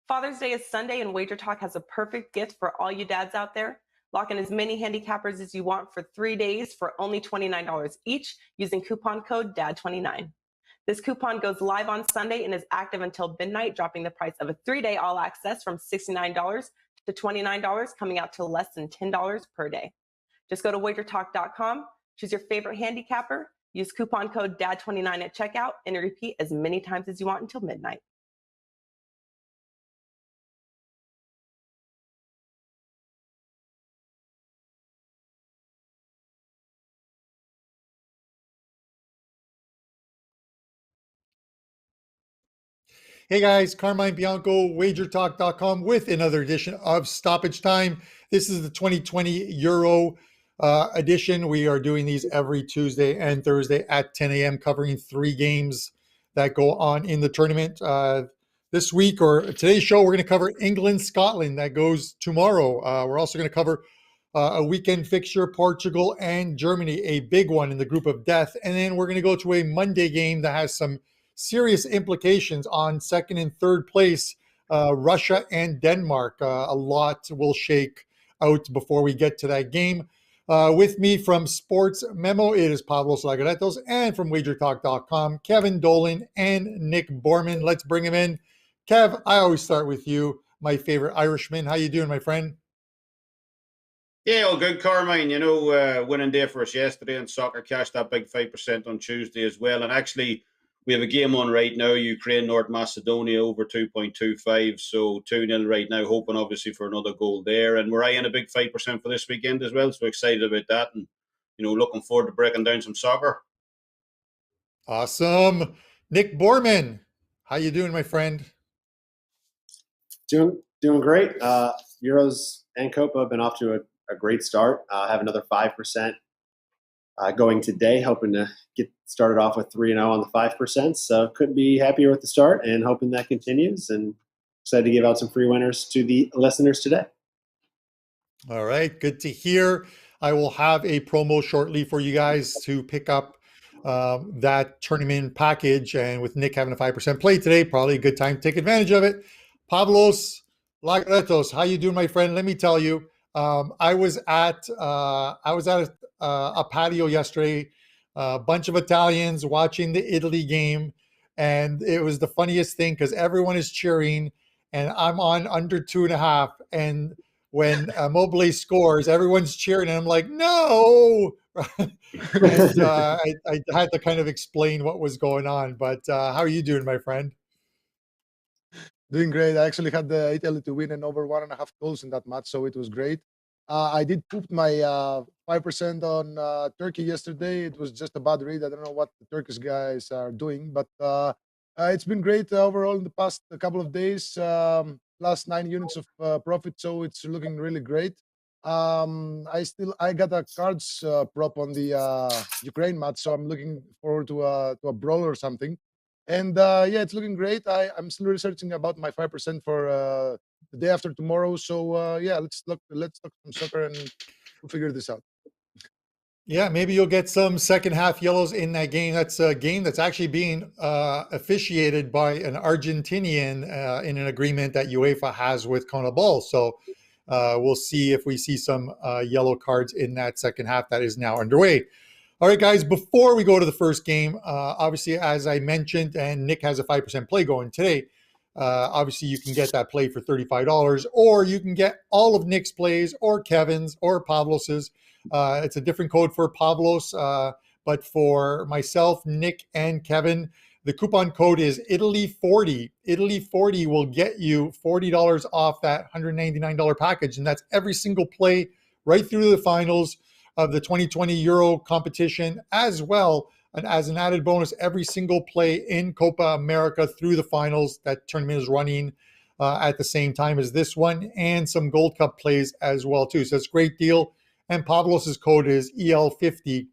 Father's Day is Sunday, and WagerTalk has a perfect gift for all you dads out there. Lock in as many handicappers as you want for 3 days for only $29 each using coupon code DAD29. This coupon goes live on Sunday and is active until midnight, dropping the price of a 3-day all access from $69 to $29, coming out to less than $10 per day. Just go to WagerTalk.com, choose your favorite handicapper, use coupon code DAD29 at checkout, and repeat as many times as you want until midnight. Hey guys, Carmine Bianco, WagerTalk.com with another edition of Stoppage Time. This is the 2020 Euro edition. We are doing these every Tuesday and Thursday at 10 a.m., covering 3 games that go on in the tournament. This week, or today's show, we're going to cover England-Scotland. That goes tomorrow. We're also going to cover a weekend fixture, Portugal and Germany, a big one in the group of death. And then we're going to go to a Monday game that has some serious implications on second and third place, Russia and Denmark. A lot will shake out before we get to that game. With me from Sports Memo, it is Pavlos, Laguretos, and from WagerTalk.com, Kevin Dolan and Nick Borrman. Let's bring him in. Kev, I always start with you, my favorite Irishman. How you doing, my friend? Yeah, all good, Carmine. You know, winning day for us yesterday, and soccer cashed that big 5% on Tuesday as well. And actually, we have a game on right now, Ukraine, North Macedonia, over 2.25. So 2-0 right now, hoping obviously for another goal there. And we're eyeing a big 5% for this weekend as well. So excited about that. And, you know, looking forward to breaking down some soccer. Awesome. Nick Borrman, how you doing, my friend? Doing great. Euros and Copa have been off to a great start. Have another 5% going today, hoping to get started off with 3-0 on the 5%. So couldn't be happier with the start and hoping that continues, and excited to give out some free winners to the listeners today. All right, good to hear. I will have a promo shortly for you guys to pick up that tournament package. And with Nick having a 5% play today, probably a good time to take advantage of it. Pavlos, Laguretos, how you doing, my friend? Let me tell you, I was at a patio yesterday, a bunch of Italians watching the Italy game, and it was the funniest thing because everyone is cheering, and I'm on under 2.5, and when Mobile scores, everyone's cheering, and I'm like, no! And I had to kind of explain what was going on, but how are you doing, my friend? Doing great. I actually had the Italy to win and over 1.5 goals in that match, so it was great. I did put my 5% on Turkey yesterday. It was just a bad read. I don't know what the Turkish guys are doing, but it's been great overall in the past couple of days. Plus 9 units of profit, so it's looking really great. I got a cards prop on the Ukraine match, so I'm looking forward to a brawl or something. And yeah, it's looking great. I'm still researching about my 5% for the day after tomorrow. So yeah, let's talk some soccer and we'll figure this out. Yeah, maybe you'll get some second half yellows in that game. That's a game that's actually being officiated by an Argentinian in an agreement that UEFA has with CONMEBOL. So we'll see if we see some yellow cards in that second half that is now underway. All right, guys, before we go to the first game, obviously, as I mentioned, and Nick has a 5% play going today, obviously you can get that play for $35, or you can get all of Nick's plays or Kevin's or Pavlos's. It's a different code for Pavlos, but for myself, Nick, and Kevin, the coupon code is Italy40. Italy40 will get you $40 off that $199 package, and that's every single play right through the finals of the 2020 Euro competition, as well. And as an added bonus, every single play in Copa America through the finals. That tournament is running at the same time as this one, and some Gold Cup plays as well too. So it's a great deal. And Pavlos's code is EL50,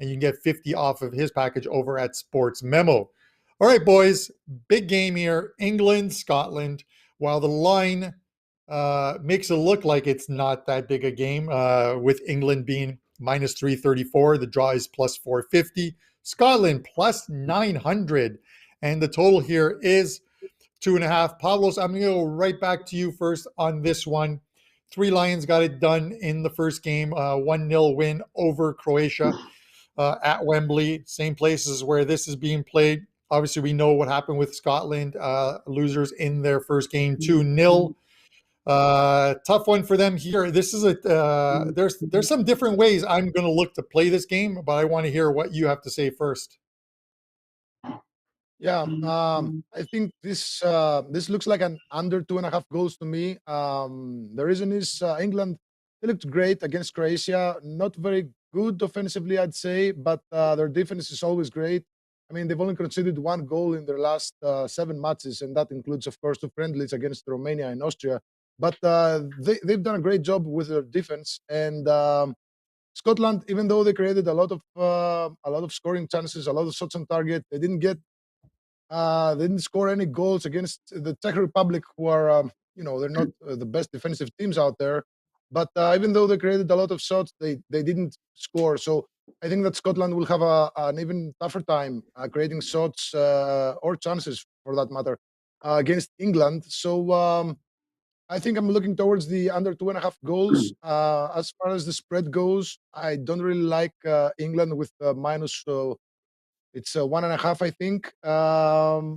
and you can get 50 off of his package over at Sports Memo. All right, boys, big game here. England, Scotland. While the line makes it look like it's not that big a game, with England being minus 334, the draw is plus 450. Scotland plus 900, and the total here is 2.5. Pavlos, I'm going to go right back to you first on this one. 3 Lions got it done in the first game, 1-0 win over Croatia at Wembley, same places where this is being played. Obviously, we know what happened with Scotland, losers in their first game, 2-0. Tough one for them here. This is there's some different ways I'm going to look to play this game, but I want to hear what you have to say first. Yeah, I think this looks like an under 2.5 goals to me. The reason is England, they looked great against Croatia. Not very good offensively, I'd say, but their defense is always great. I mean, they've only conceded 1 goal in their last 7 matches, and that includes, of course, 2 friendlies against Romania and Austria. But they've done a great job with their defense. And Scotland, even though they created a lot of scoring chances, a lot of shots on target, they didn't score any goals against the Czech Republic, who are, they're not the best defensive teams out there. But even though they created a lot of shots, they didn't score. So I think that Scotland will have an even tougher time creating shots or chances, for that matter, against England. So I think I'm looking towards the under 2.5 goals. As far as the spread goes, I don't really like England with minus. It's 1.5, I think.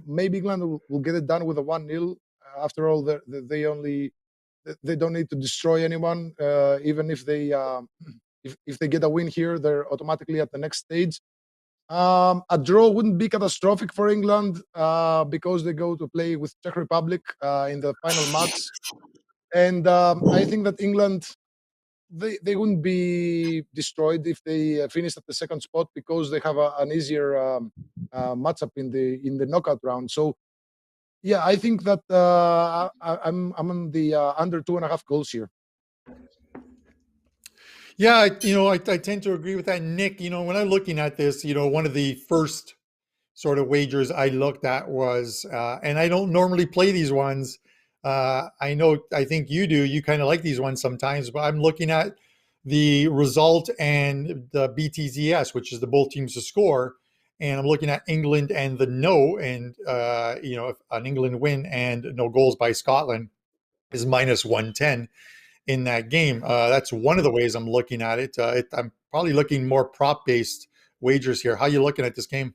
Maybe England will get it done with a 1-0. After all, they don't need to destroy anyone. Even if they if they get a win here, they're automatically at the next stage. A draw wouldn't be catastrophic for England because they go to play with Czech Republic in the final match, and I think that England, they wouldn't be destroyed if they finish at the second spot because they have an easier matchup in the knockout round. So yeah, I think that I'm on the under 2.5 goals here. Yeah, I tend to agree with that, Nick. When I'm looking at this, one of the first sort of wagers I looked at was, and I don't normally play these ones. I think you do. You kind of like these ones sometimes, but I'm looking at the result and the BTZS, which is the both teams to score. And I'm looking at England and the no, and if an England win and no goals by Scotland is minus 110 in that game. That's one of the ways I'm looking at it. I'm probably looking more prop-based wagers here. How are you looking at this game,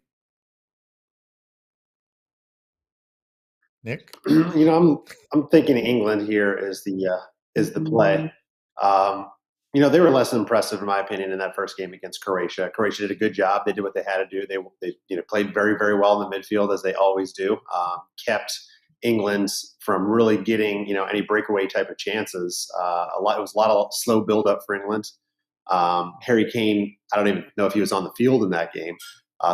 Nick? I'm thinking England here is the play. They were less than impressive in my opinion in that first game against Croatia. Croatia did a good job. They did what they had to do. They played very, very well in the midfield, as they always do. Kept England from really getting any breakaway type of chances. It was a lot of slow build up for England. Harry Kane, I don't even know if he was on the field in that game.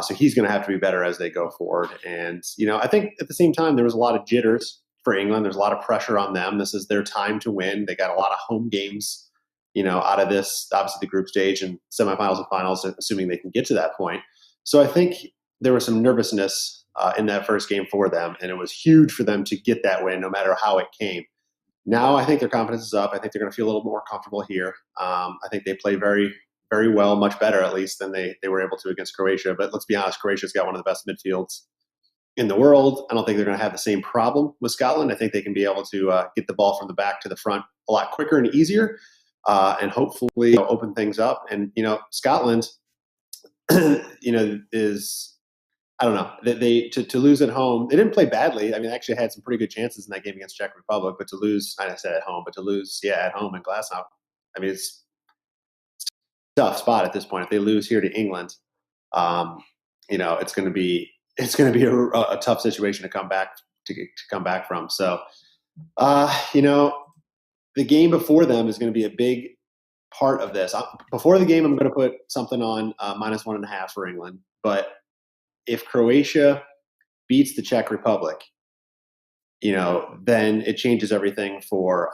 So he's going to have to be better as they go forward. And, I think at the same time, there was a lot of jitters for England. There's a lot of pressure on them. This is their time to win. They got a lot of home games, out of this, obviously the group stage and semifinals and finals, assuming they can get to that point. So I think there was some nervousness in that first game for them. And it was huge for them to get that win, no matter how it came. Now I think their confidence is up. I think they're going to feel a little more comfortable here. I think they play very, very well, much better at least than they were able to against Croatia. But let's be honest, Croatia's got one of the best midfields in the world. I don't think they're going to have the same problem with Scotland. I think they can be able to get the ball from the back to the front a lot quicker and easier, and hopefully open things up. And Scotland, is, I don't know, they to lose at home. They didn't play badly. I mean, they actually had some pretty good chances in that game against Czech Republic, but to lose, I said at home, but to lose, at home in Glasgow, I mean, it's a tough spot at this point. If they lose here to England, it's going to be a tough situation to come back from. So, the game before them is going to be a big part of this. Before the game, I'm going to put something on minus 1.5 for England, but if Croatia beats the Czech Republic, then it changes everything for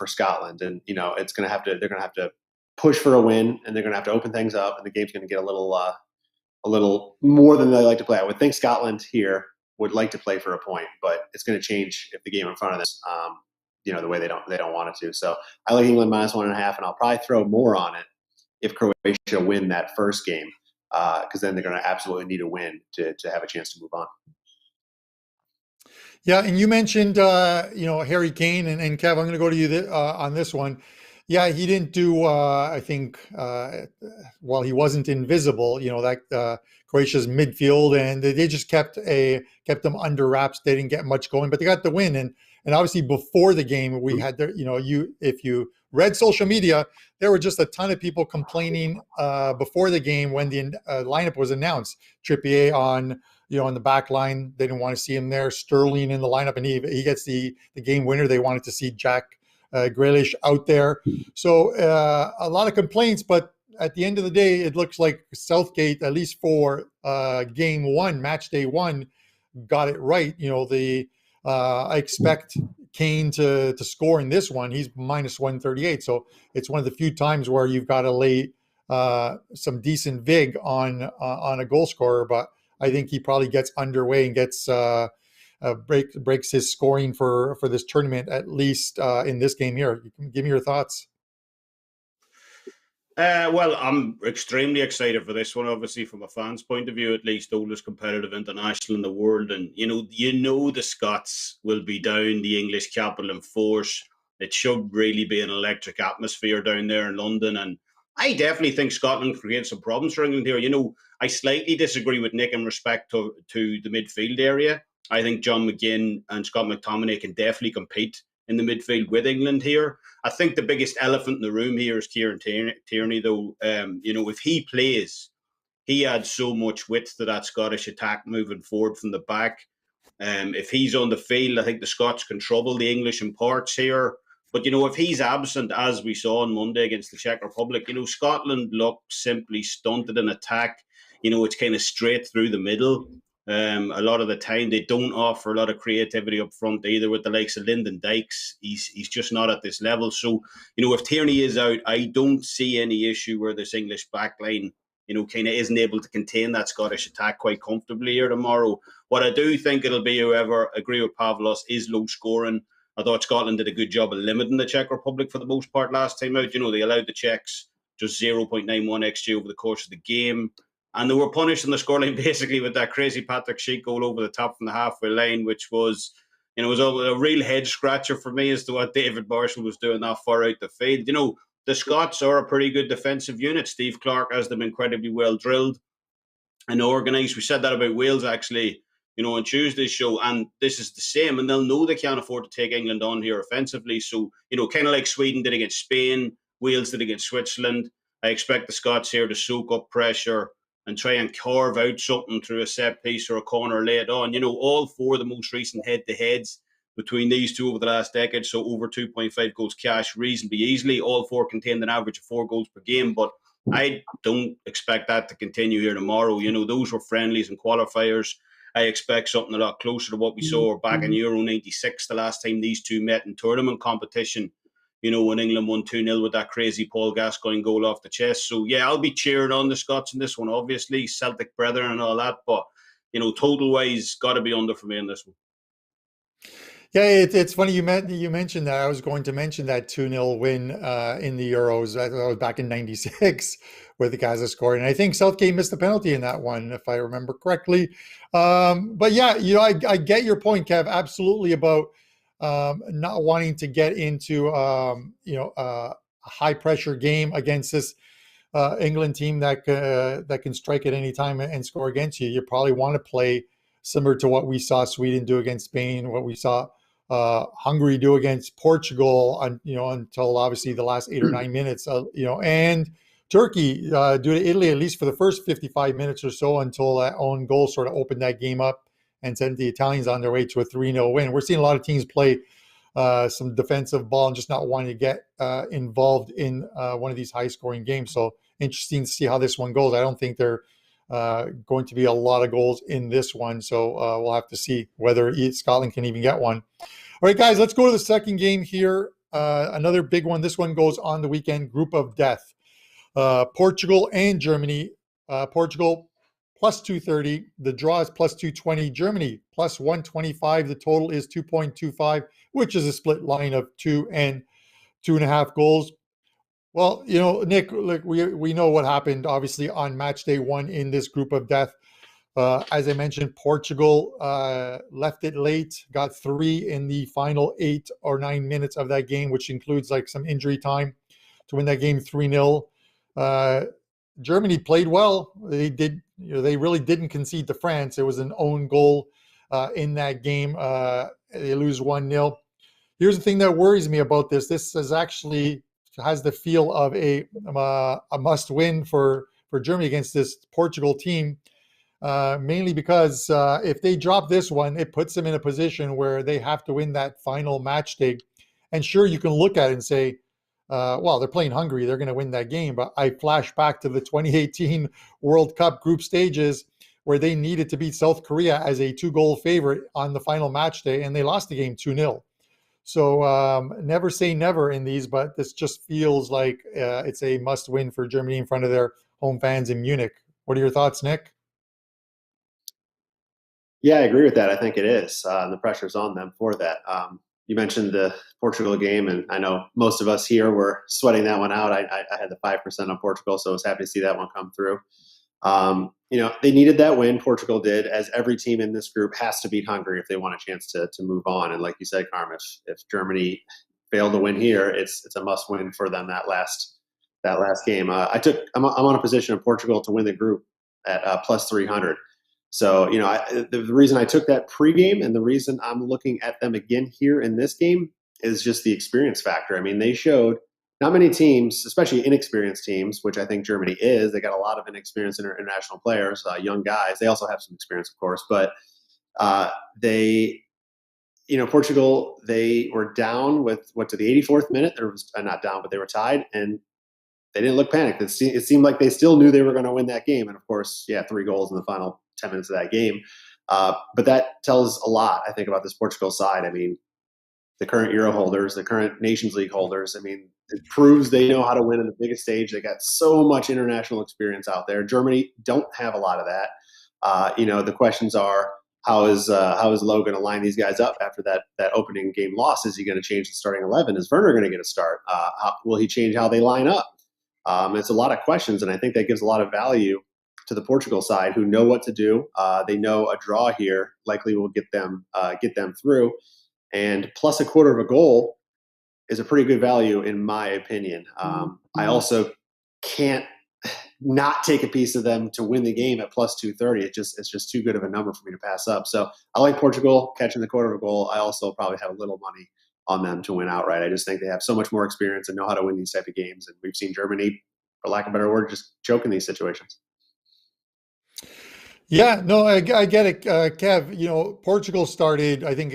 Scotland, and they're going to have to push for a win, and they're going to have to open things up, and the game's going to get a little more than they like to play. I would think Scotland here would like to play for a point, but it's going to change if the game in front of this, the way they don't want it to. So I like England minus 1.5, and I'll probably throw more on it if Croatia win that first game. Because then they're going to absolutely need a win to have a chance to move on. Yeah, and you mentioned Harry Kane and Kev. I'm going to go to you on this one. Yeah, he didn't do. I think well, he wasn't invisible. That Croatia's midfield, and they just kept them under wraps. They didn't get much going, but they got the win. And obviously before the game, we had if you read social media, there were just a ton of people complaining before the game when the lineup was announced. Trippier on the back line. They didn't want to see him there. Sterling in the lineup, and he gets the game winner. They wanted to see Jack Grealish out there. So a lot of complaints, but at the end of the day, it looks like Southgate, at least for game one, match day one, got it right. I expect Kane to score in this one. He's minus 138. So it's one of the few times where you've got to lay some decent vig on a goal scorer, but I think he probably gets underway and gets breaks his scoring for this tournament, at least in this game here. You can give me your thoughts. Well, I'm extremely excited for this one, obviously, from a fan's point of view, at least, oldest competitive international in the world. And, the Scots will be down the English capital in force. It should really be an electric atmosphere down there in London. And I definitely think Scotland creates some problems for England here. I slightly disagree with Nick in respect to the midfield area. I think John McGinn and Scott McTominay can definitely compete in the midfield with England here. I think the biggest elephant in the room here is Kieran Tierney, though. If he plays, he adds so much width to that Scottish attack moving forward from the back. If he's on the field, I think the Scots can trouble the English in parts here. But, if he's absent, as we saw on Monday against the Czech Republic, Scotland look simply stunted in attack. It's kind of straight through the middle. A lot of the time, they don't offer a lot of creativity up front either with the likes of Lyndon Dykes. He's just not at this level. So, if Tierney is out, I don't see any issue where this English backline, kind of isn't able to contain that Scottish attack quite comfortably here tomorrow. What I do think it'll be, however, agree with Pavlos, is low scoring. I thought Scotland did a good job of limiting the Czech Republic for the most part last time out. They allowed the Czechs just 0.91 XG over the course of the game. And they were punished in the scoreline basically with that crazy Patrick Schick goal over the top from the halfway line, which was, was a real head scratcher for me as to what David Marshall was doing that far out the field. The Scots are a pretty good defensive unit. Steve Clark has them incredibly well drilled and organised. We said that about Wales, actually, on Tuesday's show, and this is the same. And they'll know they can't afford to take England on here offensively. So, kind of like Sweden did against Spain, Wales did against Switzerland. I expect the Scots here to soak up pressure and try and carve out something through a set piece or a corner laid on. All four of the most recent head-to-heads between these two over the last decade, so over 2.5 goals cash reasonably easily. All four contained an average of 4 goals per game, but I don't expect that to continue here tomorrow. Those were friendlies and qualifiers. I expect something a lot closer to what we saw back in Euro 96, the last time these two met in tournament competition. When England won 2-0 with that crazy Paul Gascoigne goal off the chest. So, yeah, I'll be cheering on the Scots in this one, obviously. Celtic brethren and all that. But, total-wise, got to be under for me in this one. Yeah, it's funny you mentioned that. I was going to mention that 2-0 win in the Euros. That was back in 96 where the guys are scoring. And I think Southgate missed the penalty in that one, if I remember correctly. But, yeah, I get your point, Kev, absolutely, about not wanting to get into a high pressure game against this England team that can strike at any time and score against you. You probably want to play similar to what we saw Sweden do against Spain, what we saw Hungary do against Portugal, until obviously the last 8 or 9 minutes, and Turkey do to Italy, at least for the first 55 minutes or so, until that own goal sort of opened that game up and sent the Italians on their way to a 3-0 win. We're seeing a lot of teams play some defensive ball and just not wanting to get involved in one of these high-scoring games. So interesting to see how this one goes. I don't think there going to be a lot of goals in this one, so we'll have to see whether Scotland can even get one. All right, guys, let's go to the second game here. Another big one. This one goes on the weekend. Group of death. Portugal and Germany. Portugal plus 230. The draw is plus 220. Germany plus 125. The total is 2.25, which is a split line of 2 and 2.5 goals. Well, Nick, look, we know what happened, obviously, on match day one in this group of death. As I mentioned, Portugal left it late, got 3 in the final 8 or 9 minutes of that game, which includes like some injury time to win that game 3-0. Germany played well. They did, they really didn't concede to France. It was an own goal in that game. They lose 1-0. Here's the thing that worries me about this. This is actually has the feel of a must win for Germany against this Portugal team. Mainly because if they drop this one, it puts them in a position where they have to win that final match day. And sure, you can look at it and say, well, they're playing Hungary, they're going to win that game. But I flash back to the 2018 World Cup group stages where they needed to beat South Korea as a 2-goal favorite on the final match day, and they lost the game 2-0. So never say never in these, but this just feels like it's a must-win for Germany in front of their home fans in Munich. What are your thoughts, Nick? Yeah, I agree with that. I think it is. And the pressure's on them for that. You mentioned the Portugal game, and I know most of us here were sweating that one out. I had the 5% on Portugal, so I was happy to see that one come through. They needed that win. Portugal did, as every team in this group has to beat Hungary if they want a chance to move on. And like you said, Carm, if Germany failed to win here, it's a must win for them that last game. I'm on a position of Portugal to win the group at plus 300. So, the reason I took that pregame and the reason I'm looking at them again here in this game is just the experience factor. I mean, they showed not many teams, especially inexperienced teams, which I think Germany is. They got a lot of inexperienced international players, young guys. They also have some experience, of course, but Portugal, they were down with to the 84th minute. There was not down, but they were tied, and they didn't look panicked. It seemed like they still knew they were going to win that game. And of course, 3 goals in the final 10 minutes of that game. But that tells a lot, I think, about this Portugal side. I mean, the current Euro holders, the current Nations League holders, I mean, it proves they know how to win in the biggest stage. They got so much international experience out there. Germany don't have a lot of that. The questions are, how is Lowe going to line these guys up after that opening game loss? Is he going to change the starting 11? Is Werner going to get a start? Will he change how they line up? It's a lot of questions, and I think that gives a lot of value to the Portugal side, who know what to do. They know a draw here likely will get them through, and plus a quarter of a goal is a pretty good value in my opinion. I also can't not take a piece of them to win the game at plus 230. It's just too good of a number for me to pass up. So I like Portugal catching the quarter of a goal. I also probably have a little money on them to win outright. I just think they have so much more experience and know how to win these type of games. And we've seen Germany, for lack of a better word, just choke in these situations. Yeah, no, I get it, Kev. Portugal started, I think,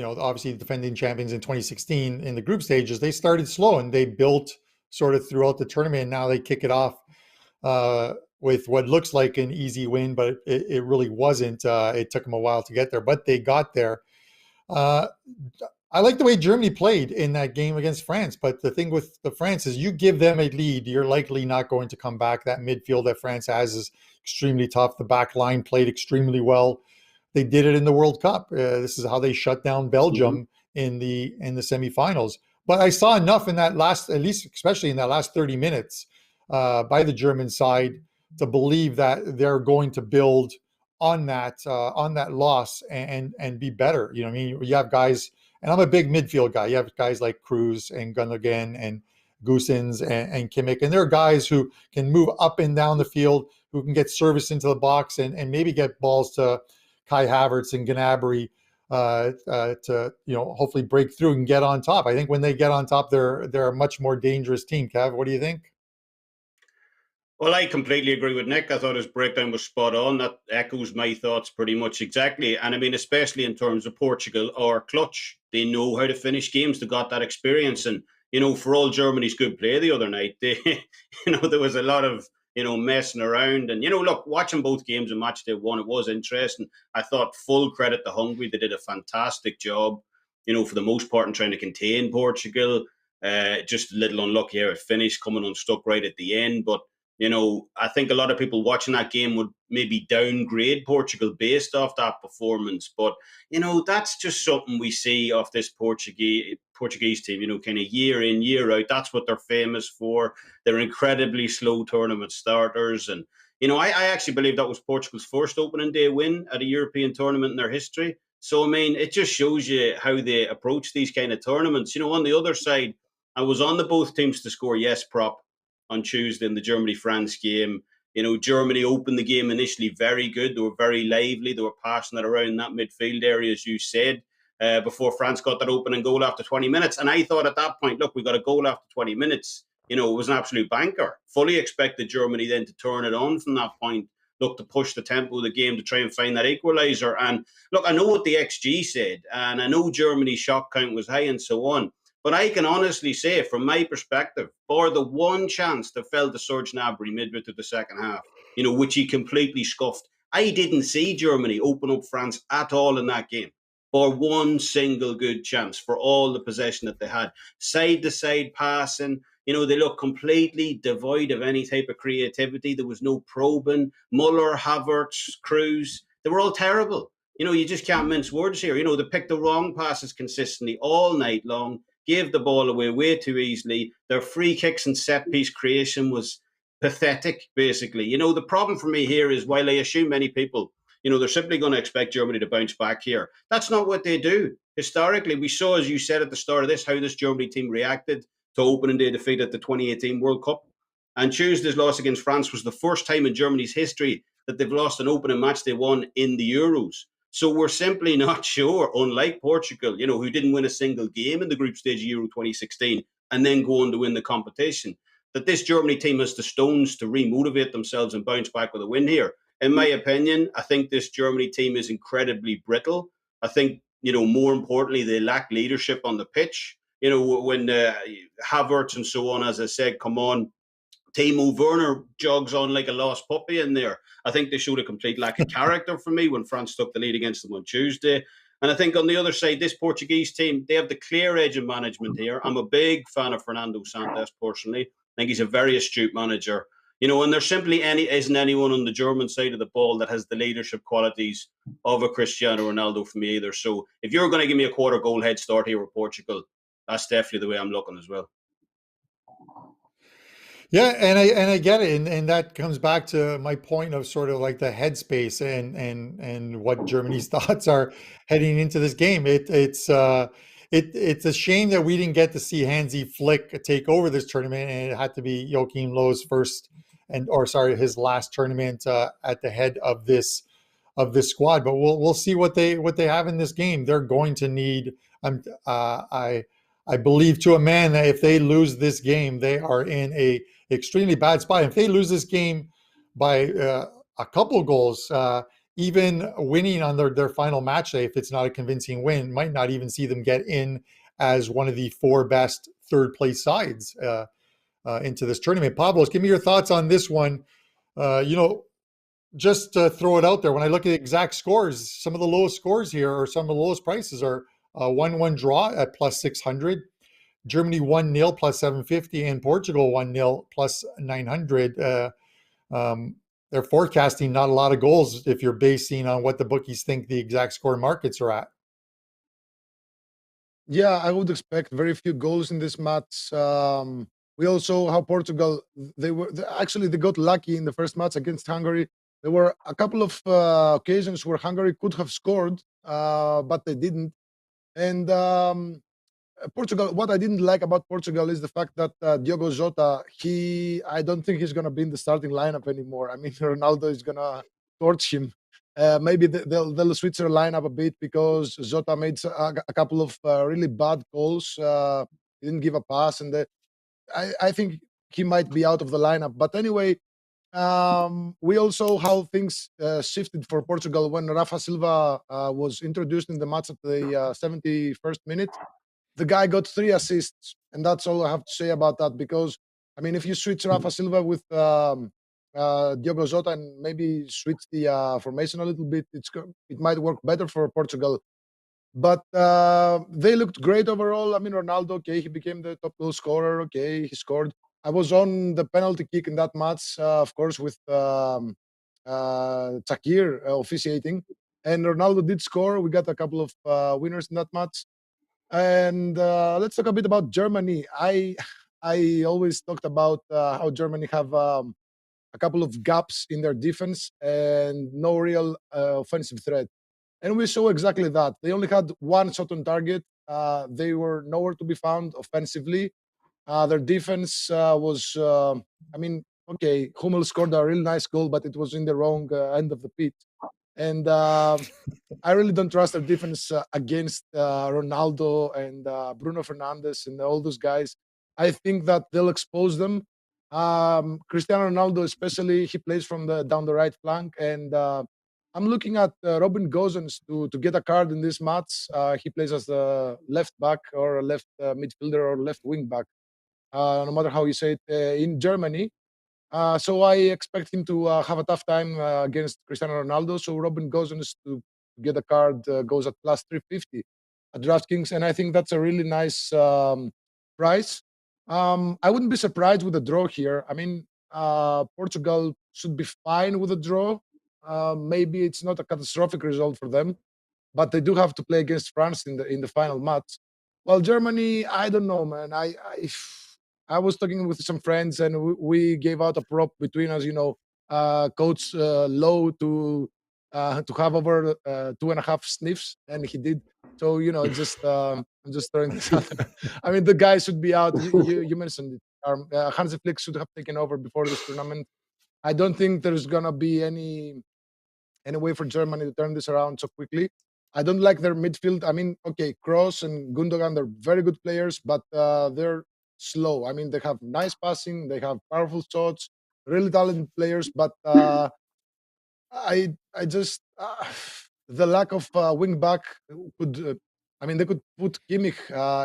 obviously defending champions in 2016 in the group stages. They started slow and they built sort of throughout the tournament. And now they kick it off with what looks like an easy win, but it really wasn't. It took them a while to get there, but they got there. I like the way Germany played in that game against France, but the thing with the France is you give them a lead, you're likely not going to come back. That midfield that France has is extremely tough. The back line played extremely well. They did it in the World Cup. This is how they shut down Belgium in the semifinals. But I saw enough in that last, at least especially in that last 30 minutes by the German side to believe that they're going to build on that loss and be better. You have guys. And I'm a big midfield guy. You have guys like Cruz and Gundogan and Goossens and Kimmich. And there are guys who can move up and down the field, who can get service into the box and maybe get balls to Kai Havertz and Gnabry to hopefully break through and get on top. I think when they get on top, they're a much more dangerous team. Kev, what do you think? Well, I completely agree with Nick. I thought his breakdown was spot on. That echoes my thoughts pretty much exactly. And I mean, especially in terms of Portugal or clutch, they know how to finish games. They got that experience. And, for all Germany's good play the other night, there was a lot of, messing around. And, look, watching both games in match day one, it was interesting. I thought full credit to Hungary. They did a fantastic job, for the most part in trying to contain Portugal. Just a little unlucky how it finished, coming unstuck right at the end. But I think a lot of people watching that game would maybe downgrade Portugal based off that performance. But, that's just something we see off this Portuguese team, kind of year in, year out. That's what they're famous for. They're incredibly slow tournament starters. And, I actually believe that was Portugal's first opening day win at a European tournament in their history. So, I mean, it just shows you how they approach these kind of tournaments. On the other side, I was on the both teams to score yes prop on Tuesday in the Germany-France game. Germany opened the game initially very good. They were very lively. They were passing it around that midfield area, as you said, before France got that opening goal after 20 minutes. And I thought at that point, look, we got a goal after 20 minutes. It was an absolute banker. Fully expected Germany then to turn it on from that point. Look, to push the tempo of the game to try and find that equaliser. And look, I know what the XG said, and I know Germany's shot count was high and so on. But I can honestly say, from my perspective, for the one chance that fell to Serge Gnabry midway through the second half, which he completely scuffed, I didn't see Germany open up France at all in that game. For one single good chance, for all the possession that they had. Side-to-side passing, they look completely devoid of any type of creativity. There was no probing. Muller, Havertz, Kroos, they were all terrible. You just can't mince words here. They picked the wrong passes consistently all night long. Gave the ball away way too easily. Their free kicks and set piece creation was pathetic, basically. The problem for me here is, while I assume many people, they're simply going to expect Germany to bounce back here. That's not what they do. Historically, we saw, as you said at the start of this, how this Germany team reacted to opening day defeat at the 2018 World Cup. And Tuesday's loss against France was the first time in Germany's history that they've lost an opening match they won in the Euros. So we're simply not sure, unlike Portugal, who didn't win a single game in the group stage of Euro 2016 and then go on to win the competition, that this Germany team has the stones to remotivate themselves and bounce back with a win here. In my opinion, I think this Germany team is incredibly brittle. I think, more importantly, they lack leadership on the pitch. When Havertz and so on, as I said, come on, Timo Werner jogs on like a lost puppy in there. I think they showed a complete lack of character for me when France took the lead against them on Tuesday. And I think on the other side, this Portuguese team, they have the clear edge in management here. I'm a big fan of Fernando Santos personally. I think he's a very astute manager. And there simply isn't anyone on the German side of the ball that has the leadership qualities of a Cristiano Ronaldo for me either. So if you're going to give me a quarter goal head start here with Portugal, that's definitely the way I'm looking as well. Yeah, and I get it, and that comes back to my point of sort of like the headspace and what Germany's thoughts are heading into this game. It's a shame that we didn't get to see Hansi Flick take over this tournament, and it had to be Joachim Löw's his last tournament at the head of this squad. But we'll see what they have in this game. They're going to need. I believe to a man that if they lose this game, they are in a extremely bad spot. If they lose this game by a couple goals, even winning on their final match day, if it's not a convincing win, might not even see them get in as one of the four best third place sides into this tournament. Pavlos, give me your thoughts on this one. Just to throw it out there, when I look at the exact scores, some of the lowest scores here, or some of the lowest prices, are 1-1 draw at plus 600, Germany 1-0 plus 750, and Portugal 1-0 plus 900. They're forecasting not a lot of goals if you're basing on what the bookies think the exact score markets are at. Yeah, I would expect very few goals in this match. We also how Portugal they got lucky in the first match against Hungary. There were a couple of occasions where Hungary could have scored, but they didn't. And Portugal, what I didn't like about Portugal is the fact that Diogo Jota, I don't think he's going to be in the starting lineup anymore. I mean, Ronaldo is going to torch him. Maybe they'll switch their lineup a bit because Jota made a couple of really bad calls. He didn't give a pass, and I think he might be out of the lineup. But anyway, we also how things shifted for Portugal when Rafa Silva was introduced in the match at the 71st minute. The guy got 3 assists, and that's all I have to say about that. Because I mean, if you switch Rafa Silva with Diogo Jota and maybe switch the formation a little bit, it might work better for Portugal. But they looked great overall. I mean, Ronaldo, okay, he became the top goal scorer. Okay, he scored. I was on the penalty kick in that match, of course, with Shakir officiating, and Ronaldo did score. We got a couple of winners in that match. And let's talk a bit about Germany. I always talked about how Germany have a couple of gaps in their defense and no real offensive threat. And we saw exactly that. They only had one shot on target. They were nowhere to be found offensively. Their defense was, I mean, okay, Hummel scored a really nice goal, but it was in the wrong end of the pitch. And I really don't trust their defense against Ronaldo and Bruno Fernandes and all those guys. I think that they'll expose them. Cristiano Ronaldo, especially, he plays from the down the right flank, and I'm looking at Robin Gosens to get a card in this match. He plays as a left back or a left midfielder or left wing back, no matter how you say it, in Germany. So I expect him to have a tough time against Cristiano Ronaldo. So Robin Gosens to get a card goes at plus 350 at DraftKings, and I think that's a really nice price. I wouldn't be surprised with a draw here. I mean, Portugal should be fine with a draw. Maybe it's not a catastrophic result for them, but they do have to play against France in the final match. Well, Germany, I don't know, man. I was talking with some friends, and we gave out a prop between us. Coach Low to have over 2.5 sniffs, and he did. So just I'm just throwing this out there. I mean, the guy should be out. You mentioned it. Hansi Flick should have taken over before this tournament. I don't think there's gonna be any way for Germany to turn this around so quickly. I don't like their midfield. I mean, okay, Kroos and Gundogan, they're very good players, but they're slow. I mean, they have nice passing, they have powerful shots, really talented players, but I just the lack of wing back could. I mean, they could put Kimmich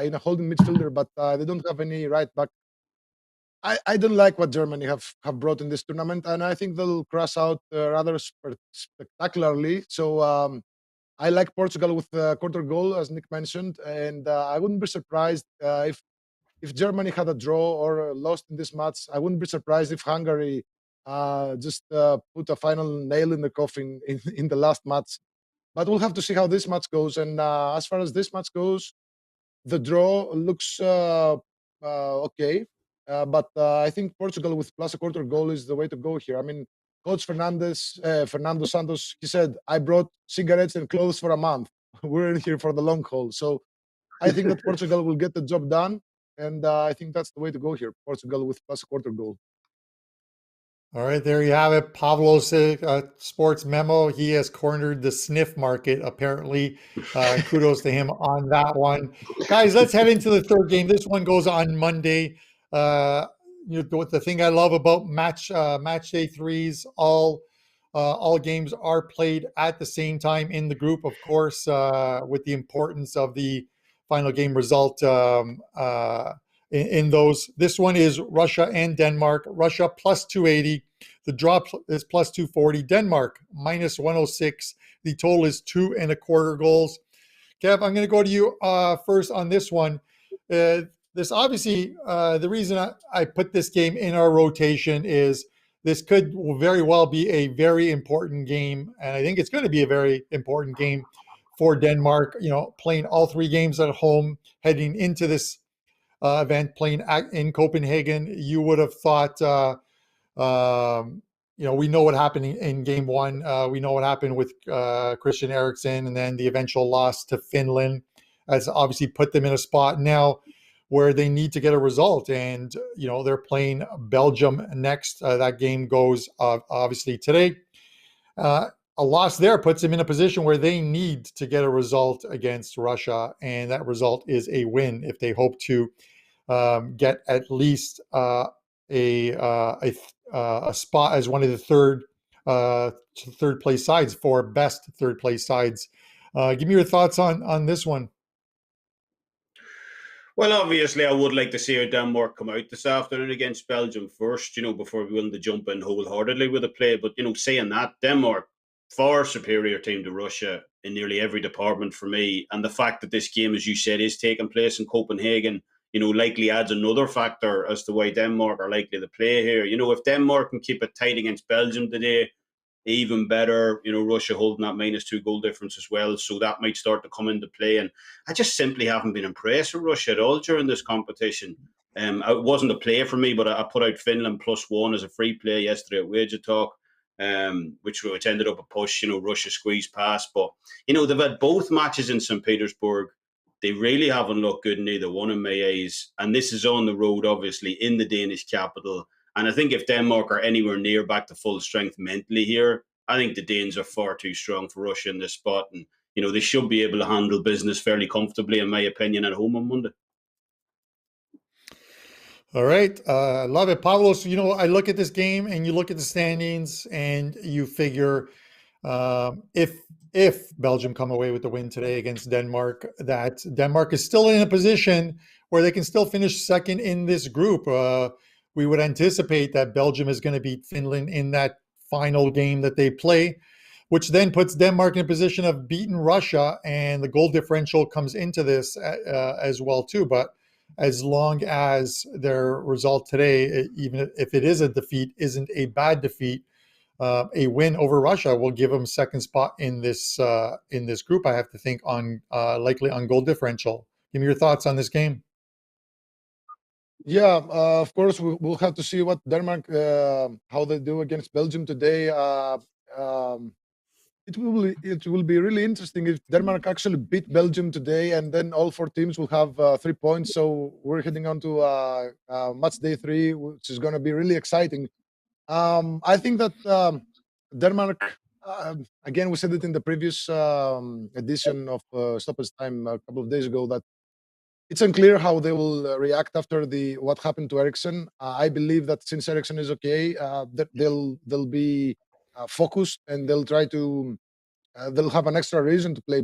in a holding midfielder, but they don't have any right back. I don't like what Germany have brought in this tournament, and I think they'll crash out rather spectacularly. So I like Portugal with a quarter goal, as Nick mentioned, and I wouldn't be surprised if Germany had a draw or lost in this match. I wouldn't be surprised if Hungary just put a final nail in the coffin in the last match. But we'll have to see how this match goes. And as far as this match goes, the draw looks okay. But I think Portugal with plus a quarter goal is the way to go here. I mean, Coach Fernando Santos, he said, I brought cigarettes and clothes for a month. We're in here for the long haul. So I think that Portugal will get the job done. And I think that's the way to go here. Portugal with plus a quarter goal. All right, there you have it. Pavlos Sports Memo. He has cornered the sniff market, apparently. Kudos to him on that one. Guys, let's head into the third game. This one goes on Monday. The thing I love about match day threes, all games are played at the same time in the group, of course, with the importance of the final game result in those. This one is Russia and Denmark. Russia plus 280. The draw is plus 240. Denmark minus 106. The total is 2.25 goals. Kev, I'm going to go to you first on this one. This obviously, the reason I put this game in our rotation is this could very well be a very important game. And I think it's going to be a very important game for Denmark, playing all three games at home, heading into this event, playing in Copenhagen. You would have thought, we know what happened in game one. We know what happened with Christian Eriksen, and then the eventual loss to Finland has obviously put them in a spot now where they need to get a result. And, they're playing Belgium next. That game goes obviously today. A loss there puts them in a position where they need to get a result against Russia, and that result is a win if they hope to get at least a spot as one of the third place sides for best third place sides. Give me your thoughts on this one. Well, obviously, I would like to see how Denmark come out this afternoon against Belgium first, before we willing to jump in wholeheartedly with a play. But, saying that, Denmark, far superior team to Russia in nearly every department for me. And the fact that this game, as you said, is taking place in Copenhagen likely adds another factor as to why Denmark are likely to play here. If Denmark can keep it tight against Belgium today, even better. Russia holding that -2 goal difference as well, so that might start to come into play. And I just simply haven't been impressed with Russia at all during this competition. It wasn't a play for me, but I put out Finland +1 as a free play yesterday at WagerTalk, which ended up a push. Russia squeezed past, but they've had both matches in St. Petersburg. They really haven't looked good in either one in my eyes, and this is on the road, obviously, in the Danish capital. And I think if Denmark are anywhere near back to full strength mentally here, I think the Danes are far too strong for Russia in this spot. And, they should be able to handle business fairly comfortably, in my opinion, at home on Monday. All right. Love it. Pavlos, I look at this game and you look at the standings and you figure if Belgium come away with the win today against Denmark, that Denmark is still in a position where they can still finish second in this group. We would anticipate that Belgium is going to beat Finland in that final game that they play, which then puts Denmark in a position of beating Russia, and the goal differential comes into this as well too. But as long as their result today, even if it is a defeat, isn't a bad defeat, a win over Russia will give them second spot in this group. I have to think on likely on goal differential. Give me your thoughts on this game. Yeah, of course, we'll have to see what Denmark, how they do against Belgium today. It will be really interesting if Denmark actually beat Belgium today, and then all 4 teams will have 3 points. So we're heading on to match day 3, which is going to be really exciting. I think that Denmark, again, we said it in the previous edition of Stoppage Time a couple of days ago, that it's unclear how they will react after what happened to Eriksen. I believe that since Eriksen is okay, that they'll be focused, and they'll try to they'll have an extra reason to play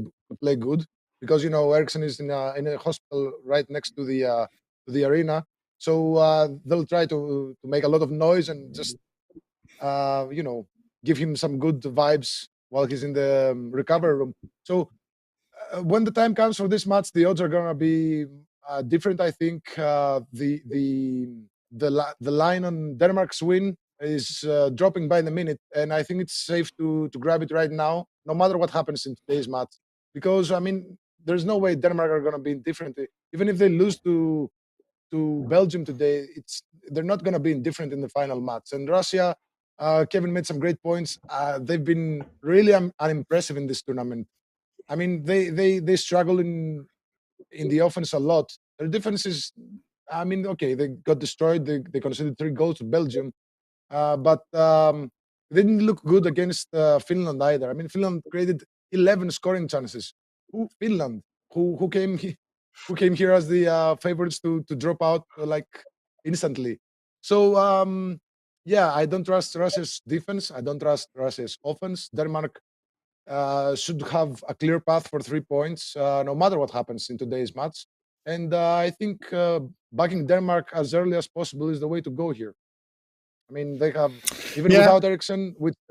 good, because Eriksen is in a hospital right next to the arena. So they'll try to make a lot of noise and just give him some good vibes while he's in the recovery room. So when the time comes for this match, the odds are gonna be different. I think the line on Denmark's win is dropping by the minute, and I think it's safe to grab it right now, no matter what happens in today's match, because there's no way Denmark are gonna be indifferent. Even if they lose to Belgium today, they're not gonna be indifferent in the final match. And Russia, Kevin made some great points. They've been really unimpressive in this tournament. They struggle in the offense a lot. Their defense is, okay, they got destroyed. They conceded 3 goals to Belgium, but they didn't look good against Finland either. Finland created 11 scoring chances. Finland, who came here as the favorites to drop out like instantly. So yeah, I don't trust Russia's defense. I don't trust Russia's offense. Denmark should have a clear path for 3 points, no matter what happens in today's match. And I think backing Denmark as early as possible is the way to go here. They have, even without Eriksen, let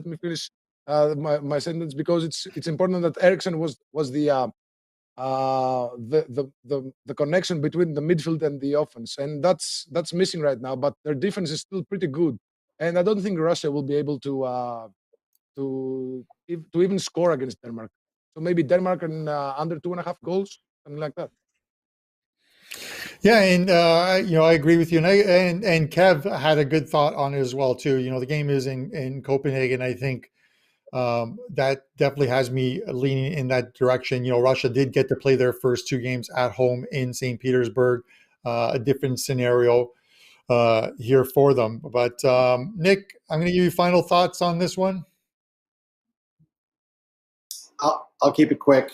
me finish my sentence, because it's important that Eriksen was the connection between the midfield and the offense, and that's missing right now. But their defense is still pretty good, and I don't think Russia will be able to even score against Denmark. So maybe Denmark in under 2.5 goals, something like that. Yeah, and I agree with you, and Kev had a good thought on it as well too. The game is in Copenhagen. I think that definitely has me leaning in that direction. Russia did get to play their first 2 games at home in St. Petersburg, a different scenario here for them. But Nick, I'm going to give you final thoughts on this one. I'll keep it quick.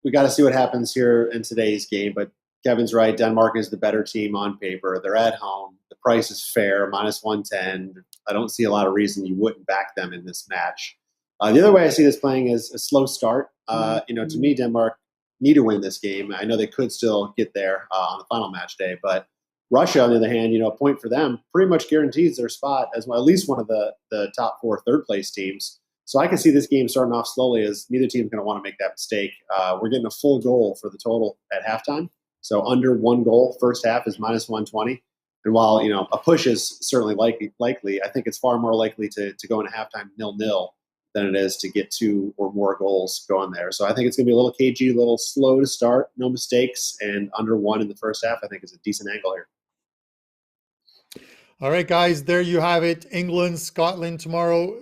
We got to see what happens here in today's game, but Kevin's right. Denmark is the better team on paper. They're at home. The price is fair, -110. I don't see a lot of reason you wouldn't back them in this match. The other way I see this playing is a slow start. To me, Denmark need to win this game. I know they could still get there on the final match day, but Russia, on the other hand, a point for them pretty much guarantees their spot as well, at least one of the top 4 third place teams. So I can see this game starting off slowly, as neither team's going to want to make that mistake. We're getting a full goal for the total at halftime. So under 1 goal first half is minus 120. And while, a push is certainly likely, I think it's far more likely to go into halftime 0-0 than it is to get 2 or more goals going there. So I think it's going to be a little cagey, a little slow to start, no mistakes, and under 1 in the first half I think is a decent angle here. All right, guys, there you have it. England, Scotland tomorrow,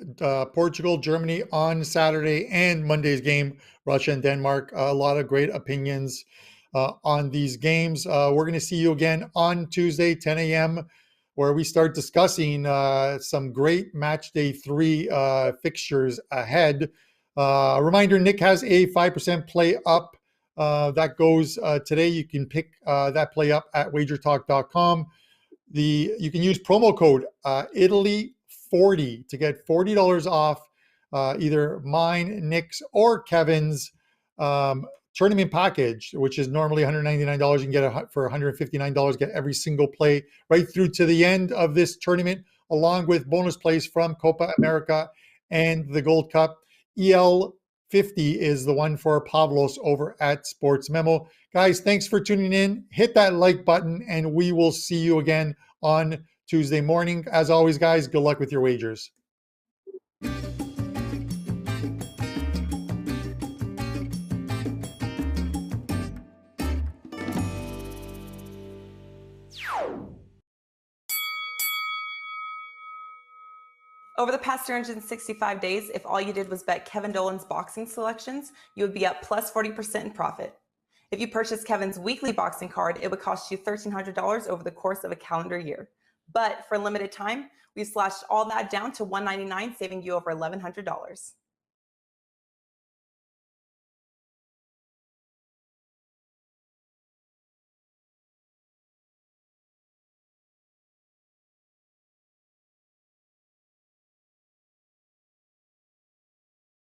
Portugal, Germany on Saturday, and Monday's game, Russia and Denmark. A lot of great opinions on these games. We're going to see you again on Tuesday, 10 a.m., where we start discussing some great match day 3 fixtures ahead. Reminder, Nick has a 5% play up that goes today. You can pick that play up at wagertalk.com. You can use promo code Italy40 to get $40 off either mine, Nick's, or Kevin's tournament package, which is normally $199. You can get it for $159, get every single play right through to the end of this tournament, along with bonus plays from Copa America and the Gold Cup. EL50 is the one for Pavlos over at SportsMemo. Guys, thanks for tuning in. Hit that like button, and we will see you again on Tuesday morning. As always, guys, good luck with your wagers. Over the past 365 days, if all you did was bet Kevin Dolan's boxing selections, you would be up plus 40% in profit. If you purchased Kevin's weekly boxing card, it would cost you $1,300 over the course of a calendar year. But for a limited time, we slashed all that down to $199, saving you over $1,100.